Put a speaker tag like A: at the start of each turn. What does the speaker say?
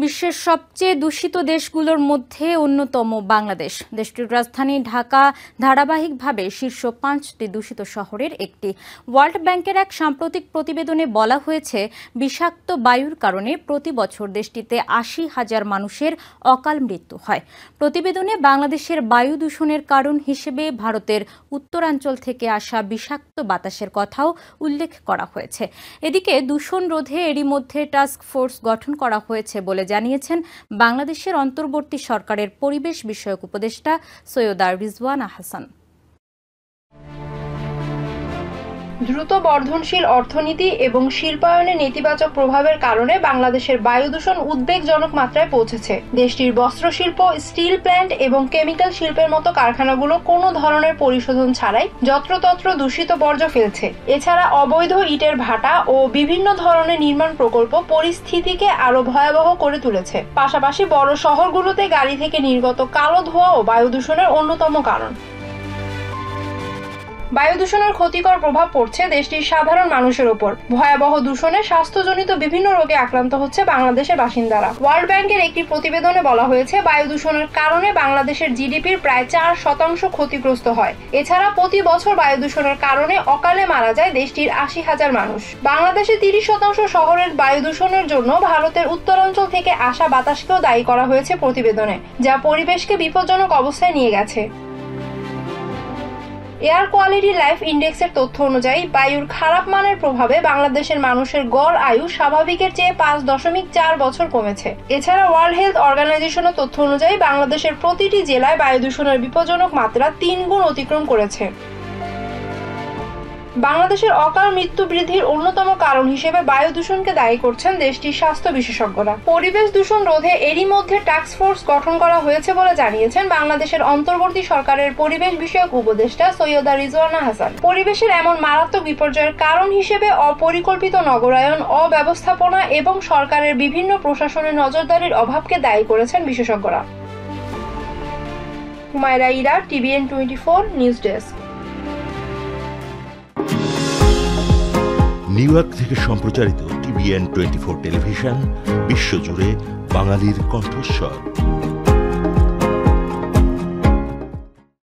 A: বিশ্বের সবচেয়ে দূষিত দেশগুলোর মধ্যে অন্যতম বাংলাদেশ। দেশটির রাজধানী ঢাকা ধারাবাহিকভাবে শীর্ষ 5টি দূষিত শহরের একটি। ওয়ার্ল্ড ব্যাংকের এক সাম্প্রতিক প্রতিবেদনে বলা হয়েছে, বিষাক্ত বায়ুর কারণে প্রতি বছর দেশটিতে 80,000 মানুষের অকাল মৃত্যু হয়। প্রতিবেদনে বাংলাদেশের বায়ু দূষণের কারণ হিসেবে ভারতের উত্তরাঞ্চল থেকে আসা বিষাক্ত বাতাসের কথাও উল্লেখ করা হয়েছে। এদিকে দূষণ রোধে এরই মধ্যে টাস্ক ফোর্স গঠন করা হয়েছে বলে জানিয়েছেন বাংলাদেশের অন্তর্বর্তী সরকারের পরিবেশ বিষয়ক উপদেষ্টা সৈয়দা রিজওয়ানা হাসান।
B: দ্রুত বর্ধনশীল অর্থনীতি এবং শিল্পায়নের নেতিবাচক প্রভাবের কারণে বাংলাদেশের বায়ু দূষণ উদ্বেগজনক মাত্রায় পৌঁছেছে। দেশটির বস্ত্রশিল্প, স্টিল প্ল্যান্ট এবং কেমিক্যাল শিল্পের মতো কারখানাগুলো কোনো ধরনের পরিশোধন ছাড়াই যত্রতত্র দূষিত বর্জ্য ফেলছে। এছাড়া অবৈধ ইটের ভাটা ও বিভিন্ন ধরনের নির্মাণ প্রকল্প পরিস্থিতিকে আরো ভয়াবহ করে তুলেছে। পাশাপাশি বড় শহরগুলোতে গাড়ি থেকে নির্গত কালো ধোঁয়া ও বায়ু দূষণের অন্যতম কারণ। বায়ু দূষণের ক্ষতিকর প্রভাব পড়ছে দেশটির সাধারণ মানুষের উপর। ভয়াবহ দূষণে স্বাস্থ্যজনিত বিভিন্ন রোগে আক্রান্ত হচ্ছে বাংলাদেশের বাসিন্দারা। ওয়ার্ল্ড ব্যাংকের একটি প্রতিবেদনে বলা হয়েছে, বায়ু দূষণের কারণে বাংলাদেশের জিডিপির প্রায় 4% ক্ষতিগ্রস্ত হয়। এছাড়া প্রতি বছর বায়ু দূষণের কারণে অকালে মারা যায় দেশটির 80,000 মানুষ। বাংলাদেশের 30% শহরের বায়ু দূষণের জন্য ভারতের উত্তরাঞ্চল থেকে আসা বাতাসকেও দায়ী করা হয়েছে প্রতিবেদনে, যা পরিবেশকে বিপজ্জনক অবস্থায় নিয়ে গেছে। এয়ার কোয়ালিটি লাইফ ইন্ডেক্সের তথ্য অনুযায়ী বায়ুর খারাপ মানের প্রভাবে বাংলাদেশের মানুষের গড় আয়ু স্বাভাবিকের চেয়ে 5.4 বছর কমেছে। এছাড়া ওয়ার্ল্ড হেলথ অর্গানাইজেশনের তথ্য অনুযায়ী বাংলাদেশের প্রতিটি জেলায় বায়ু দূষণের বিপজ্জনক মাত্রা 3 গুণ অতিক্রম করেছে। বাংলাদেশের অকাল মৃত্যু বৃদ্ধির অন্যতম কারণ হিসেবে বায়ু দূষণকে দায়ী করছেন দেশটির স্বাস্থ্য বিশেষজ্ঞরা। পরিবেশ দূষণ রোধে এরই মধ্যে টাস্ক ফোর্স গঠন করা হয়েছে বলে জানিয়েছেন বাংলাদেশের অন্তর্বর্তী সরকারের পরিবেশ বিষয়ক উপদেষ্টা সৈয়দা রিজওয়ানা হাসান। পরিবেশের এমন মারাত্মক বিপর্যয়ের কারণ হিসেবে অপরিকল্পিত নগরায়ন, অব্যবস্থাপনা এবং সরকারের বিভিন্ন প্রশাসনের নজরদারির অভাবকে দায়ী করেছেন বিশেষজ্ঞরা। Humaira Ira, TVN 24 news desk.
C: New York থেকে সম্প্রচারিত TVN 24 টেলিভিশন বিশ্বজুড়ে বাঙালির কণ্ঠস্বর।